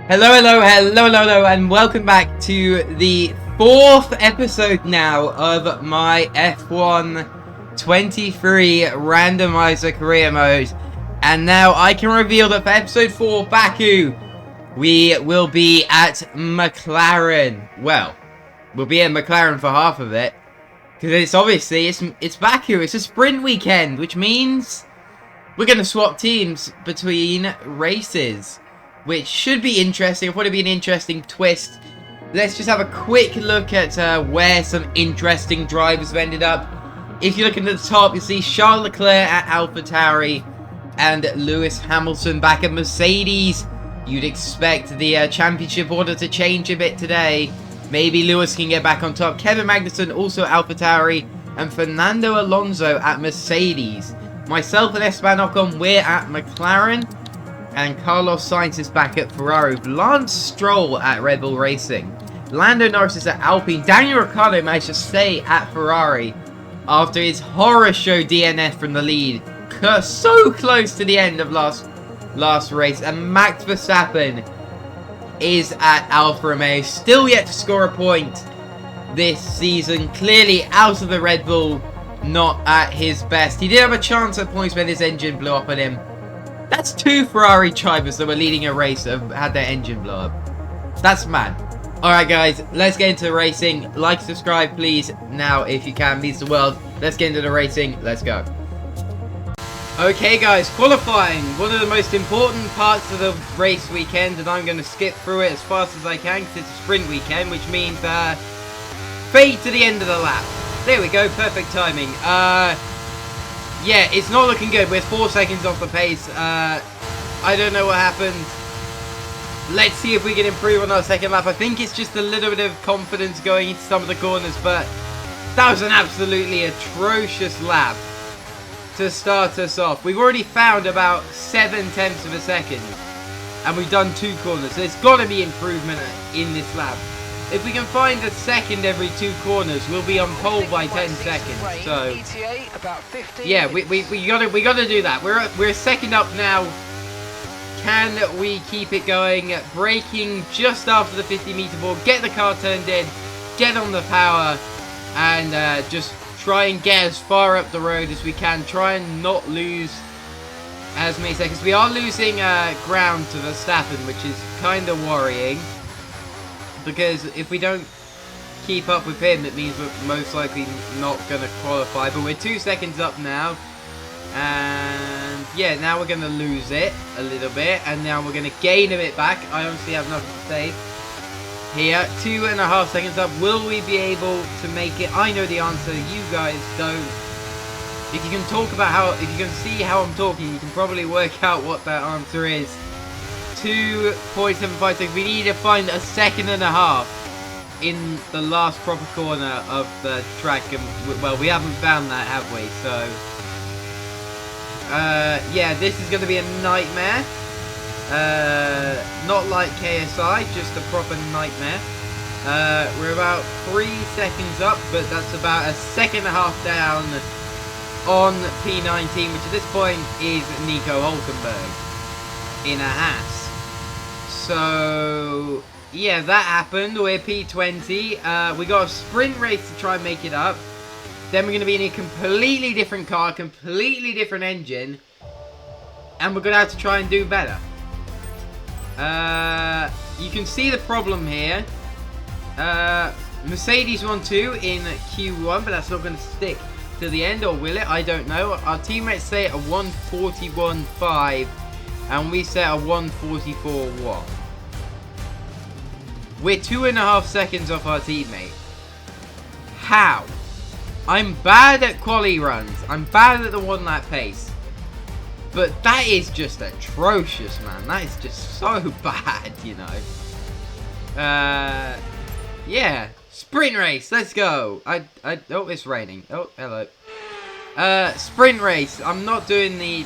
Hello, and welcome back to the 4th episode now of my F1-23 Randomizer career mode. And now I can reveal that for episode 4, Baku, we will be at McLaren. Well, we'll be at McLaren for half of it. Because it's Baku, it's a sprint weekend, which means we're going to swap teams between races, which should be interesting. It'll probably be an interesting twist. Let's just have a quick look at where some interesting drivers have ended up. If you look at the top, you see Charles Leclerc at AlphaTauri and Lewis Hamilton back at Mercedes. You'd expect the championship order to change a bit today. Maybe Lewis can get back on top. Kevin Magnussen also at AlphaTauri and Fernando Alonso at Mercedes. Myself and Esteban Ocon, we're at McLaren. And Carlos Sainz is back at Ferrari. Lance Stroll at Red Bull Racing. Lando Norris is at Alpine. Daniel Ricciardo managed to stay at Ferrari after his horror show DNF from the lead. So close to the end of last race. And Max Verstappen is at Alfa Romeo. Still yet to score a point this season. Clearly out of the Red Bull. Not at his best. He did have a chance at points where his engine blew up on him. That's 2 Ferrari drivers that were leading a race that have had their engine blow up. That's mad. Alright guys, let's get into the racing. Like, subscribe please now if you can. Means the world. Let's get into the racing. Let's go. Okay guys, qualifying. One of the most important parts of the race weekend, and I'm going to skip through it as fast as I can because it's a sprint weekend, which means fade to the end of the lap. There we go, perfect timing. Yeah, it's not looking good. We're 4 seconds off the pace. I don't know what happened. Let's see if we can improve on our second lap. I think it's just a little bit of confidence going into some of the corners, but that was an absolutely atrocious lap to start us off. We've already found about 7/10 of a second, and we've done 2 corners. So there's got to be improvement in this lap. If we can find a second every 2 corners, we'll be on pole by 10 seconds. So, yeah, we gotta do that. We're a second up now. Can we keep it going? Braking just after the 50-meter ball. Get the car turned in. Get on the power, and just try and get as far up the road as we can. Try and not lose as many seconds. We are losing ground to Verstappen, which is kind of worrying. Because if we don't keep up with him, it means we're most likely not going to qualify. But we're 2 seconds up now. And yeah, now we're going to lose it a little bit. And now we're going to gain a bit back. I honestly have nothing to say here. 2.5 seconds up. Will we be able to make it? I know the answer. You guys don't. If you can talk about if you can see how I'm talking, you can probably work out what that answer is. 2.75 seconds. We need to find a second and a half in the last proper corner of the track, and well, we haven't found that, have we? So yeah, this is going to be a nightmare. Not like KSI, just a proper nightmare. We're about 3 seconds up, but that's about a second and a half down on P19, which at this point is Nico Hulkenberg in a Haas. So, yeah, that happened. We're P20. We got a sprint race to try and make it up. Then we're going to be in a completely different car, completely different engine. And we're going to have to try and do better. You can see the problem here. Mercedes won 2 in Q1, but that's not going to stick to the end, or will it? I don't know. Our teammates say a 141.5. And we set a 144.1. We're 2.5 seconds off our teammate. How? I'm bad at quali runs. I'm bad at the 1-lap pace. But that is just atrocious, man. That is just so bad, you know. Yeah. Sprint race. Let's go. Oh, it's raining. Oh, hello. Sprint race. I'm not doing the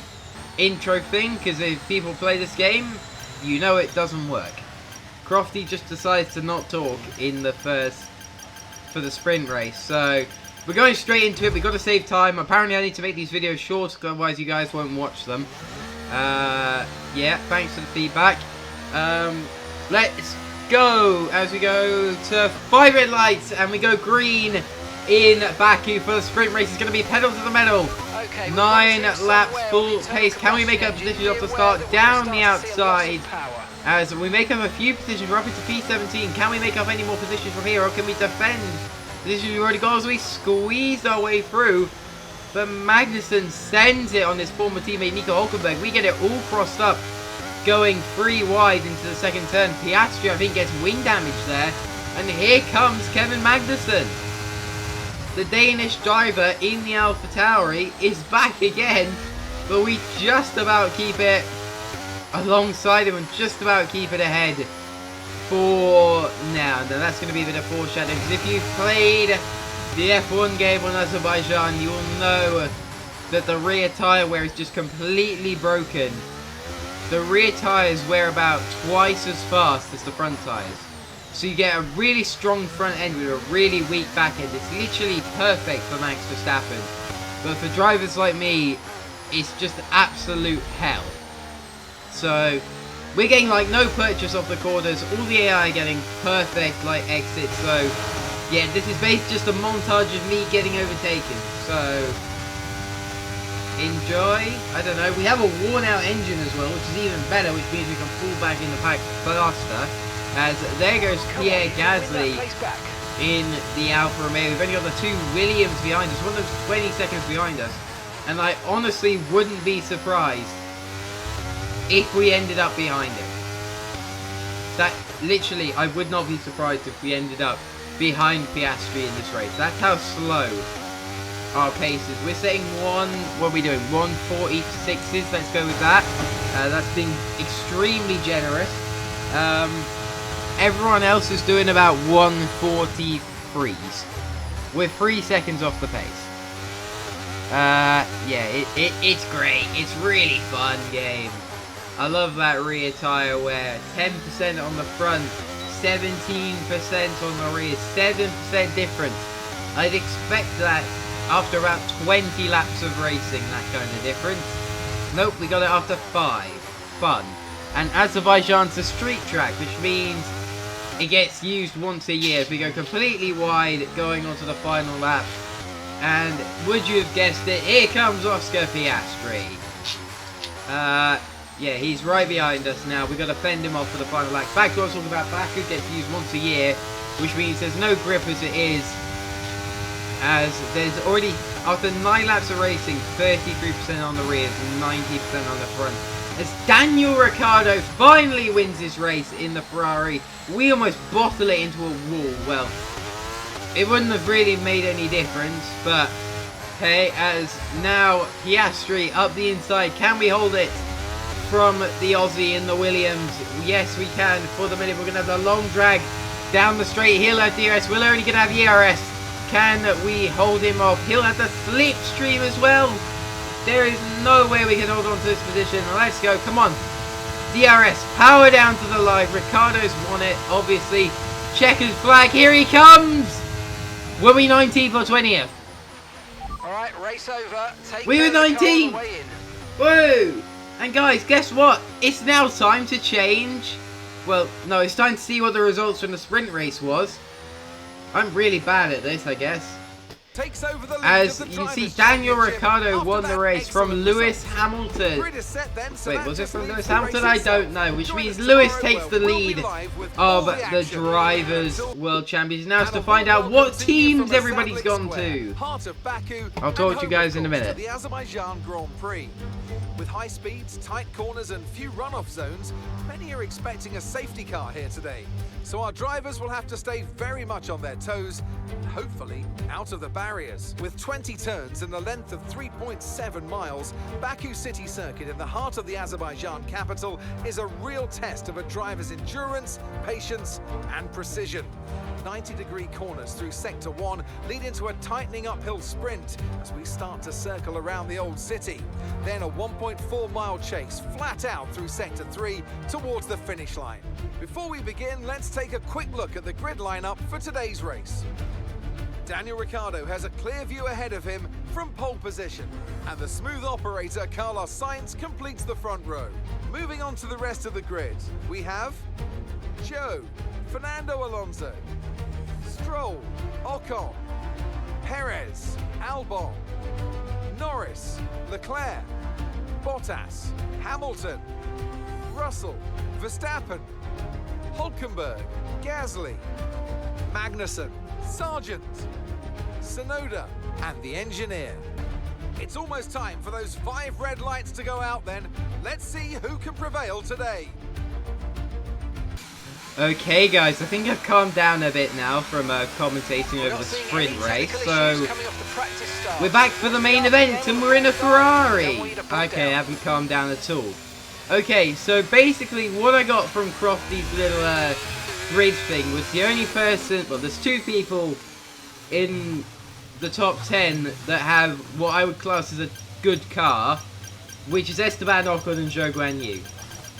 intro thing, because if people play this game, you know it doesn't work. Crofty just decides to not talk in the for the sprint race, so we're going straight into it. We've got to save time. Apparently I need to make these videos short, otherwise you guys won't watch them. Yeah, thanks for the feedback. Let's go as we go to 5 red lights and we go green in Baku for the sprint race. It's going to be pedal to the metal. Okay, 9 laps full pace. Can we make up positions off the start? Down the outside. As we make up a few positions, we're up into P17. Can we make up any more positions from here, or can we defend positions we've already got as we squeezed our way through? But Magnussen sends it on his former teammate Nico Hülkenberg. We get it all crossed up, going 3 wide into the second turn. Piastri, I think, gets wing damage there. And here comes Kevin Magnussen. The Danish driver in the AlphaTauri is back again, but we just about keep it alongside him and just about keep it ahead for now. Now that's going to be a bit of foreshadowing, because if you've played the F1 game on Azerbaijan, you will know that the rear tyre wear is just completely broken. The rear tyres wear about twice as fast as the front tyres. So you get a really strong front end with a really weak back end. It's literally perfect for Max Verstappen. But for drivers like me, it's just absolute hell. So we're getting like no purchase off the corners. All the AI getting perfect like exits. So yeah, this is basically just a montage of me getting overtaken. So enjoy. I don't know. We have a worn out engine as well, which is even better, which means we can pull back in the pack faster. As there goes Pierre Gasly in the Alfa Romeo. We've only got the 2 Williams behind us. One of them's 20 seconds behind us. And I honestly wouldn't be surprised if we ended up behind him. That literally, I would not be surprised if we ended up behind Piastri in this race. That's how slow our pace is. We're setting what are we doing? 146s. Let's go with that. That's been extremely generous. Everyone else is doing about 143s. We're 3 seconds off the pace. Yeah, it's great. It's really fun game. I love that rear tyre wear. 10% on the front, 17% on the rear, 7% difference. I'd expect that after about 20 laps of racing, that kind of difference. Nope, we got it after 5. Fun. And Azerbaijan's a street track, which means it gets used once a year. We go completely wide, going on to the final lap. And would you have guessed it, here comes Oscar Piastri. Yeah, he's right behind us now. We've got to fend him off for the final lap. Back to what I was talking about, Baku gets used once a year, which means there's no grip as it is. As there's already, after 9 laps of racing, 33% on the rears and 90% on the front. As Daniel Ricciardo finally wins his race in the Ferrari, we almost bottle it into a wall. Well, it wouldn't have really made any difference, but hey, as now Piastri up the inside. Can we hold it from the Aussie in the Williams? Yes, we can. For the minute, we're going to have the long drag down the straight. He'll have DRS. We're only going to have ERS. Can we hold him off? He'll have the slipstream as well. There is no way we can hold on to this position. Let's go. Come on. DRS. Power down to the line. Ricciardo's won it, obviously. Checkered flag. Here he comes. Were we 19th or 20th? Alright, race over. We were 19th. Woo. And guys, guess what? It's now time to change. Well, no, it's time to see what the results from the sprint race was. I'm really bad at this, I guess. Takes over the lead. As you see, Daniel Ricciardo won the race from Lewis Hamilton. Wait, was it from Lewis Hamilton? I don't know. Which means Lewis takes the lead of the Drivers' World Champions. Now it's to find out what teams everybody's gone to. I'll talk to you guys in a minute. The Azerbaijan Grand Prix. With high speeds, tight corners and few runoff zones, many are expecting a safety car here today. So our drivers will have to stay very much on their toes and hopefully out of the barriers. With 20 turns and a length of 3.7 miles, Baku City Circuit in the heart of the Azerbaijan capital is a real test of a driver's endurance, patience and precision. 90-degree corners through Sector 1 lead into a tightening uphill sprint as we start to circle around the old city. Then a 1.4-mile chase flat out through Sector 3 towards the finish line. Before we begin, let's take a quick look at the grid lineup for today's race. Daniel Ricciardo has a clear view ahead of him from pole position, and the smooth operator Carlos Sainz completes the front row. Moving on to the rest of the grid, we have Joe, Fernando Alonso, Stroll, Ocon, Perez, Albon, Norris, Leclerc, Bottas, Hamilton, Russell, Verstappen, Hulkenberg, Gasly, Magnussen, Sargent, Tsunoda, and the engineer. It's almost time for those 5 red lights to go out then. Let's see who can prevail today. Okay guys, I think I've calmed down a bit now from commentating over the sprint race, so we're back for the main event and we're in a Ferrari. Okay, I haven't calmed down at all. Okay, so basically what I got from Crofty's little grid thing was the only person, well there's 2 people in the top 10 that have what I would class as a good car, which is Esteban Ocon and Zhou Guanyu,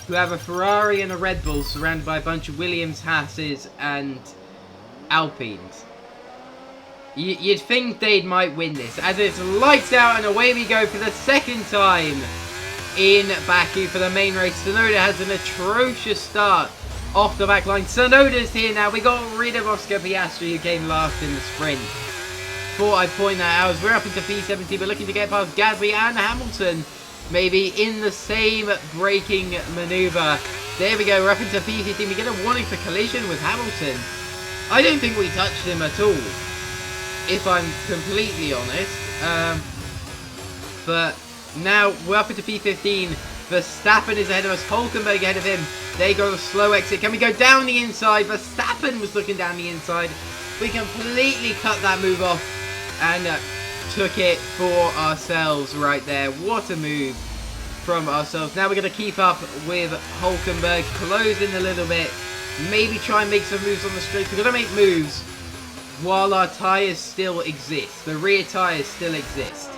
who have a Ferrari and a Red Bull surrounded by a bunch of Williams, Haases and Alpines. You'd think they might win this, as it's lights out and away we go for the second time in Baku for the main race. Tsunoda has an atrocious start off the back line. Tsunoda's here now. We got rid of Oscar Piastri, who came last in the sprint. Thought I'd point that out as we're up into P17, but looking to get past Gasly and Hamilton, maybe in the same braking maneuver. There we go, we're up into P15. We get a warning for collision with Hamilton. I don't think we touched him at all, if I'm completely honest. But now we're up into P15. Verstappen is ahead of us, Hulkenberg ahead of him. They got a slow exit. Can we go down the inside? Verstappen was looking down the inside. We completely cut that move off and took it for ourselves right there. What a move from ourselves. Now we're going to keep up with Hulkenberg, close in a little bit, maybe try and make some moves on the straight. We're going to make moves while our tyres still exist. The rear tyres still exist.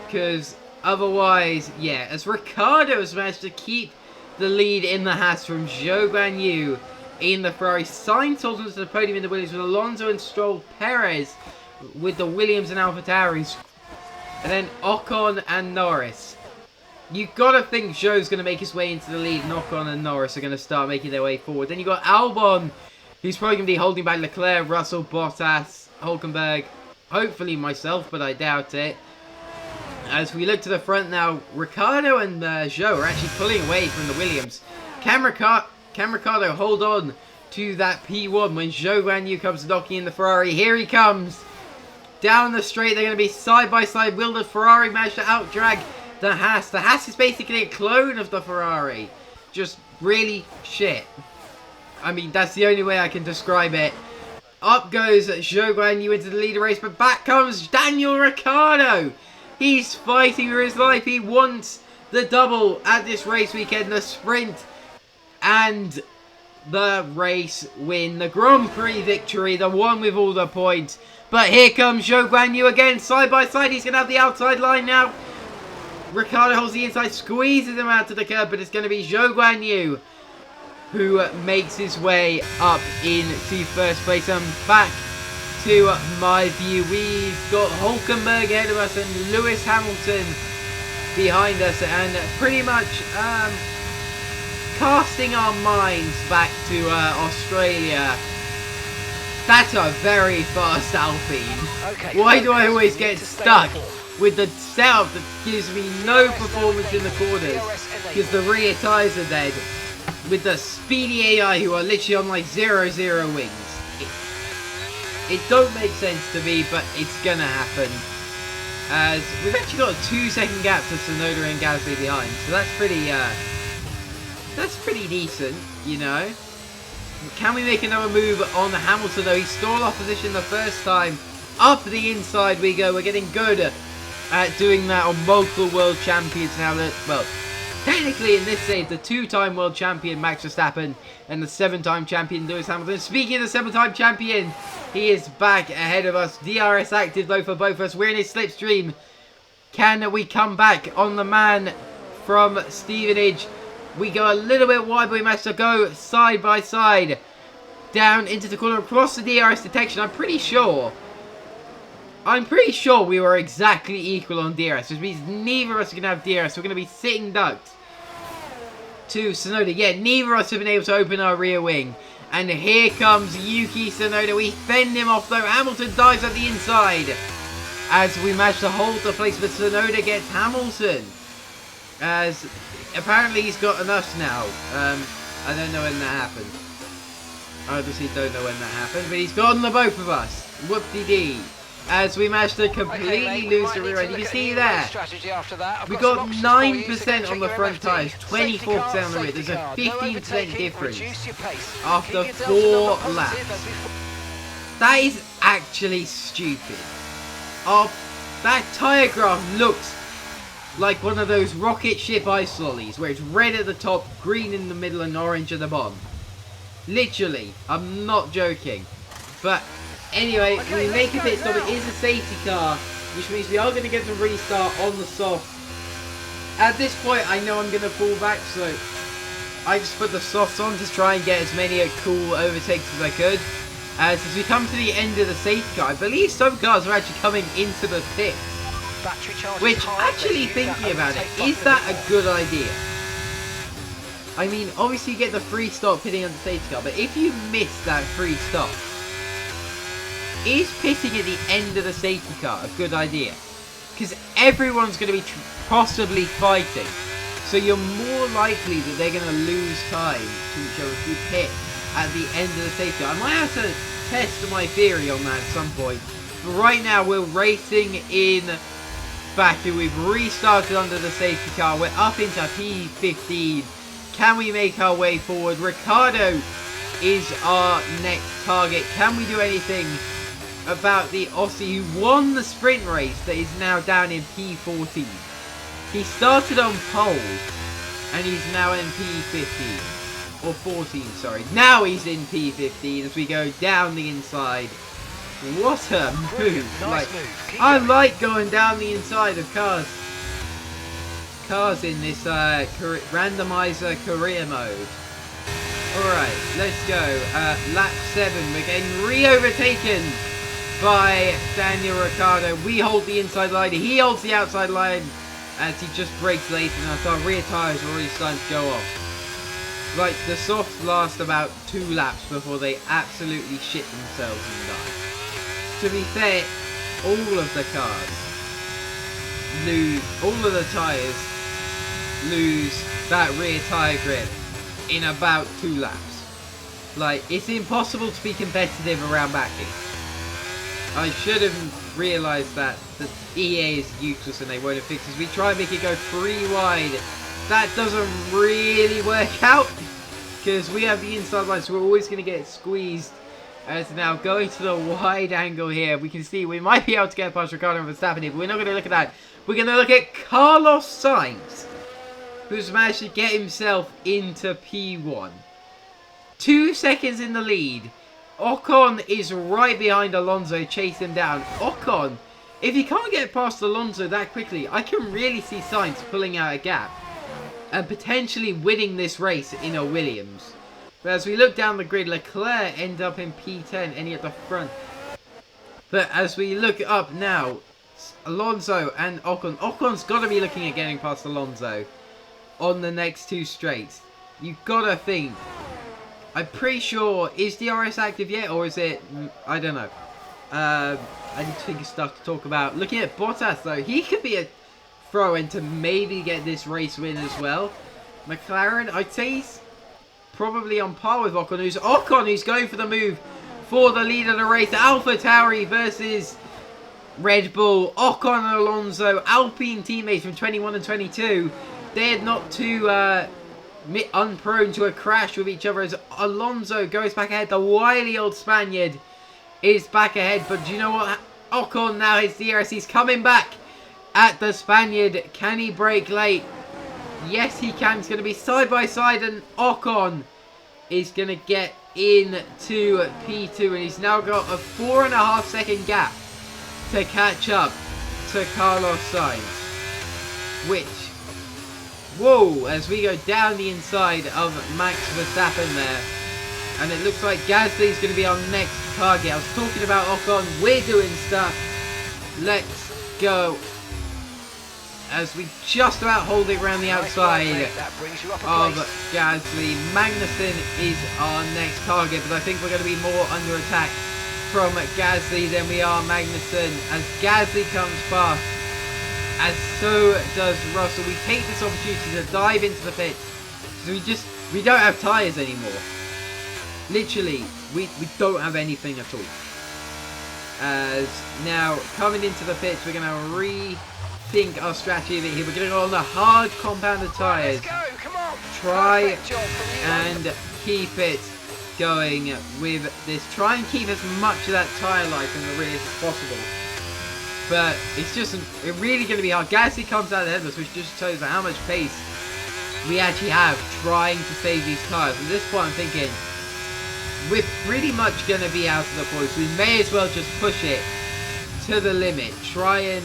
Because otherwise, yeah, as Ricciardo has managed to keep the lead in the Haas from Zhou Guanyu in the Ferrari. Sainz holds onto the podium in the Williams with Alonso and Stroll, Perez with the Williams and AlphaTauris, and then Ocon and Norris. You've got to think Zhou's going to make his way into the lead, and Ocon and Norris are going to start making their way forward. Then you've got Albon, who's probably going to be holding back Leclerc, Russell, Bottas, Hulkenberg, hopefully myself, but I doubt it. As we look to the front now, Ricciardo and Zhou are actually pulling away from the Williams. Can Ricciardo hold on to that P1 when Zhou Guanyu comes knocking in the Ferrari? Here he comes. Down the straight, they're going to be side by side. Will the Ferrari manage to outdrag the Haas? The Haas is basically a clone of the Ferrari. Just really shit. I mean, that's the only way I can describe it. Up goes Zhou Guanyu into the leader race, but back comes Daniel Ricciardo. He's fighting for his life. He wants the double at this race weekend, the sprint and the race win, the Grand Prix victory, the one with all the points. But here comes Zhou Guanyu again, side by side. He's going to have the outside line now. Ricciardo holds the inside, squeezes him out to the curb, but it's going to be Zhou Guanyu who makes his way up into first place. And back to my view, we've got Hulkenberg ahead of us and Lewis Hamilton behind us, and pretty much casting our minds back to Australia. That's a very fast Alpine. Okay, Why do I always get stuck with the setup that gives me no performance in the corners? Because the rear tyres are dead. With the speedy AI who are literally on like 0-0 wings. It don't make sense to me, but it's gonna happen. As we've actually got a 2-second gap to Tsunoda and Gasly behind, so that's pretty decent, you know. Can we make another move on Hamilton though? He stole our position the first time. Up the inside we go. We're getting good at doing that on multiple world champions now. Well, technically in this save, the 2-time world champion Max Verstappen and the 7-time champion Lewis Hamilton. Speaking of the 7-time champion, he is back ahead of us. DRS active though for both of us. We're in his slipstream. Can we come back on the man from Stevenage? We go a little bit wide, but we managed to go side by side down into the corner across the DRS detection. I'm pretty sure we were exactly equal on DRS, which means neither of us are going to have DRS. We're going to be sitting ducks. to Tsunoda. Yeah, neither of us have been able to open our rear wing. And here comes Yuki Tsunoda. We fend him off though. Hamilton dives at the inside. As we manage to hold the place, but Tsunoda gets Hamilton. As apparently he's gotten us now. I don't know when that happened. I obviously don't know when that happened, but he's gotten the both of us. Whoop-de-dee. As we managed to completely lose the rear end. You can see there. We got 9% on the front tyres, 24% on the rear. There's a 15% difference after 4 laps. That is actually stupid. That tyre graph looks like one of those rocket ship ice lollies where it's red at the top, green in the middle and orange at the bottom. Literally, I'm not joking. But anyway, we make a pit stop. It is a safety car, which means we are going to get to restart on the soft. At this point, I know I'm going to fall back, so I just put the softs on to try and get as many cool overtakes as I could. As we come to the end of the safety car, I believe some cars are actually coming into the pit. Which, actually thinking about it, is that a good idea? I mean, obviously you get the free stop pitting on the safety car, but if you miss that free stop, is pitting at the end of the safety car a good idea? Because everyone's going to be possibly fighting, so you're more likely that they're going to lose time to each other if you pit at the end of the safety car. I might have to test my theory on that at some point, but right now we're racing in Baku. We've restarted under the safety car. We're up into P15. Can we make our way forward? Ricciardo is our next target. Can we do anything about the Aussie who won the sprint race that is now down in P14? He started on pole and he's now in P15. Or 14, sorry. Now he's in P15 as we go down the inside. What a move. I like going down the inside of cars in this randomizer career mode. Alright, let's go. Lap 7. We're getting re-overtaken by Daniel Ricciardo. We hold the inside line. He holds the outside line as he just brakes late enough. Our rear tyres are already starting to go off. Like, the softs last about 2 laps before they absolutely shit themselves and die. To be fair, all of the cars lose, all of the tyres lose that rear tyre grip in about 2 laps. Like, it's impossible to be competitive around Baku. I should have realised that the EA is useless and they won't have fixed it. We try and make it go 3 wide. That doesn't really work out because we have the inside line, so we're always going to get squeezed. As now going to the wide angle here, we can see we might be able to get past Ricciardo and Verstappen here, but we're not going to look at that. We're going to look at Carlos Sainz, who's managed to get himself into P1. 2 seconds in the lead. Ocon is right behind Alonso, chase him down. Ocon, if he can't get past Alonso that quickly, I can really see Sainz pulling out a gap and potentially winning this race in a Williams. But as we look down the grid, Leclerc end up in P10, ending at the front. But as we look up now, Alonso and Ocon. Ocon's got to be looking at getting past Alonso on the next 2 straights. You've got to think. I'm pretty sure, is DRS active yet, or is it, I don't know. I need to think of stuff to talk about. Looking at Bottas though, he could be a throw-in to maybe get this race win as well. McLaren, I'd say he's probably on par with Ocon, who's going for the move for the lead of the race. AlphaTauri versus Red Bull. Ocon and Alonso, Alpine teammates from 21 and 22. They're not too unprone to a crash with each other as Alonso goes back ahead. The wily old Spaniard is back ahead, but do you know what? Ocon now, his DRS, he's coming back at the Spaniard. Can he brake late? Yes, he can. It's going to be side by side, and Ocon is going to get into P2, and he's now got a 4.5 second gap to catch up to Carlos Sainz. Which, whoa, as we go down the inside of Max Verstappen there, and it looks like Gasly's going to be our next target. I was talking about Ocon. We're doing stuff. Let's go. as we just about hold it around the outside That brings you up a of place. Gasly. Magnussen is our next target, but I think we're going to be more under attack from Gasly than we are Magnussen, as Gasly comes fast, as so does Russell. We take this opportunity to dive into the pits, because we don't have tyres anymore. Literally, we don't have anything at all. As now, coming into the pits, we're going to rethink our strategy a bit here. We're going to go on the hard compounded tyres. Let's go, come on. Try Perfect job from you. and keep it going with this. Try and keep as much of that tyre life in the rear as possible. But it's just really going to be hard. Gasly comes out ahead of us, which just shows how much pace we actually have trying to save these tyres. At this point, I'm thinking we're pretty much going to be out of the points. We may as well just push it to the limit. Try and,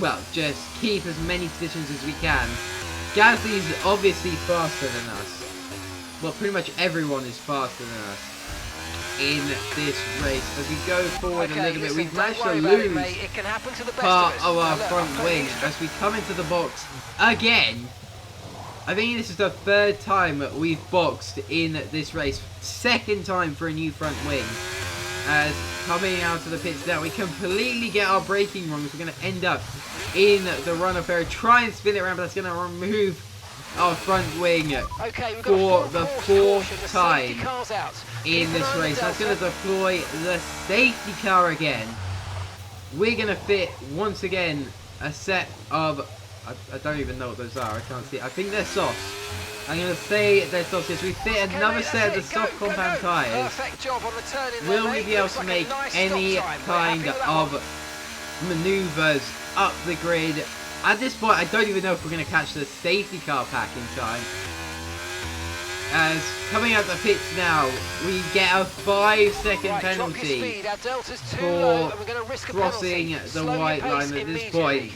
well, just keep as many positions as we can. Gasly's obviously faster than us. Well, pretty much everyone is faster than us in this race. As we go forward a little bit, we've managed to lose part of our front wing as we come into the box again. I think this is the third time we've boxed in this race. Second time for a new front wing. As coming out of the pits now, we completely get our braking wrong. We're going to end up in the runoff area. Try and spin it around, but that's going to remove our front wing for the fourth time in this race. That's going to deploy the safety car again. We're going to fit, once again, a set of... I don't even know what those are. I can't see. I think they're softs. I'm going to say they're softs. Yes, we fit another set of the soft compound tyres. Will we be able to make any kind of manoeuvres up the grid? At this point, I don't even know if we're going to catch the safety car pack in time. As coming out the pits now, we get a 5-second penalty for crossing the white line at this point.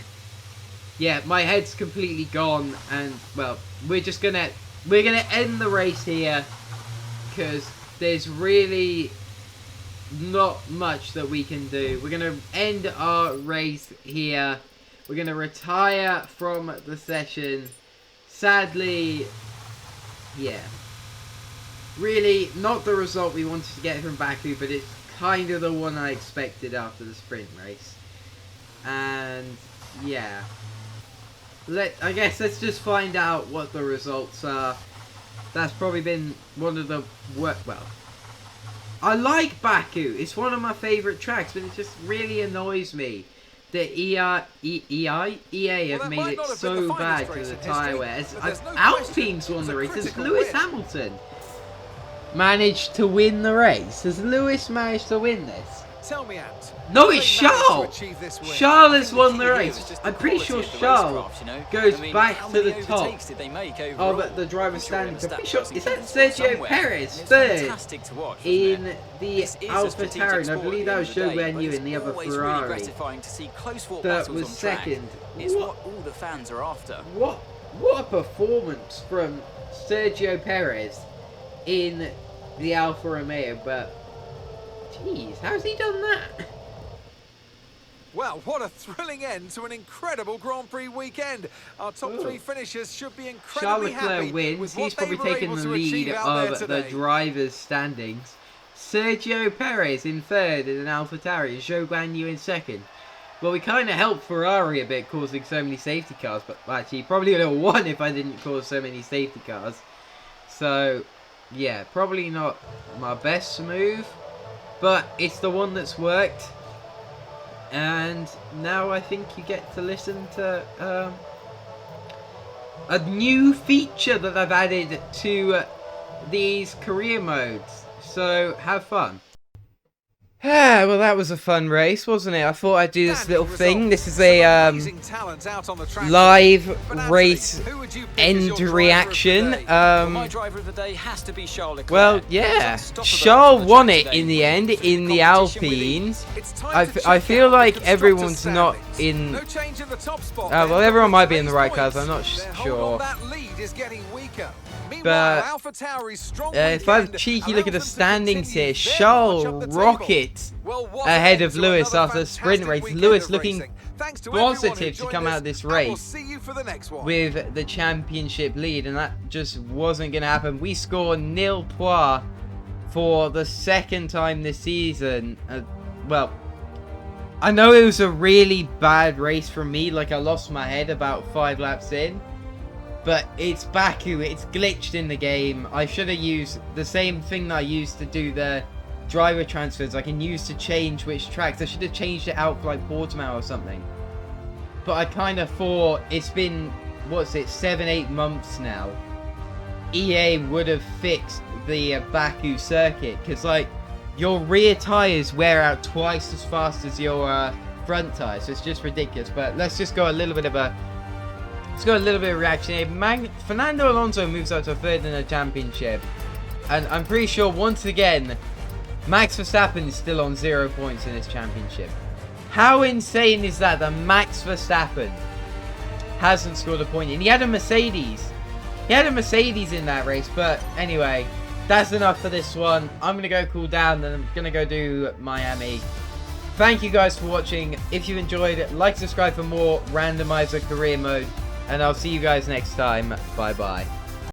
Yeah, my head's completely gone, and well, we're gonna end the race here because there's really not much that we can do. We're gonna end our race here. We're gonna retire from the session. Sadly, yeah, really not the result we wanted to get from Baku, but it's kind of the one I expected after the sprint race. And yeah. I guess let's just find out what the results are. That's probably been one of the well, I like Baku. It's one of my favourite tracks, but it just really annoys me that EA have made it so bad to the tyre wear. Alpine's won the race. Has Lewis Hamilton managed to win the race? Has Lewis managed to win this? Tell me, Ant. No, it's Charles! Charles has won the race. I'm pretty sure Charles goes back to the top of the driver's standings. I'm pretty sure, is that Sergio Perez third in the AlphaTauri? I believe that was Zhou Guanyu in the other Ferrari that was second. What a performance from Sergio Perez in the Alfa Romeo, but jeez, how's he done that? Well, what a thrilling end to an incredible Grand Prix weekend. Our top three finishers should be incredibly Charles Leclerc wins. He's probably taken the lead of the drivers' standings. Sergio Perez in third in an AlphaTauri. Zhou Guanyu in second. Well, we kind of helped Ferrari a bit, causing so many safety cars. But actually, probably would have won if I didn't cause so many safety cars. So, yeah, probably not my best move. But it's the one that's worked. And now I think you get to listen to a new feature that I've added to these career modes. So have fun. Well, that was a fun race, wasn't it? I thought I'd do this little thing. This is a live race end reaction. Well, yeah, Charles won it in the end in the Alpine. I feel like everyone's not in. Well, everyone might be in the right cars. I'm not sure. But if I have a cheeky look at the standings here, Charles rockets ahead of Lewis after the sprint race. Lewis looking Thanks to everyone who positive to joined come us, out of this and we'll race see you for the next one. with the championship lead, and that just wasn't going to happen. We scored nil points for the second time this season. Well, I know it was a really bad race from me. Like, I lost my head about 5 laps in. But it's Baku. It's glitched in the game. I should have used the same thing that I used to do the driver transfers. I can use to change which tracks. I should have changed it out for like Portimao or something. But I kind of thought it's been, what's it, 7-8 months now. EA would have fixed the Baku circuit. Because, like, your rear tyres wear out twice as fast as your front tyres. So it's just ridiculous. But let's just go a little bit of a... Let's go a little bit of reaction here. Fernando Alonso moves up to 3rd in the championship. And I'm pretty sure, once again, Max Verstappen is still on 0 points in this championship. How insane is that Max Verstappen hasn't scored a point? And he had a Mercedes. He had a Mercedes in that race. But anyway, that's enough for this one. I'm going to go cool down and I'm going to go do Miami. Thank you guys for watching. If you enjoyed it, like, subscribe for more Randomizer career mode. And I'll see you guys next time. Bye-bye.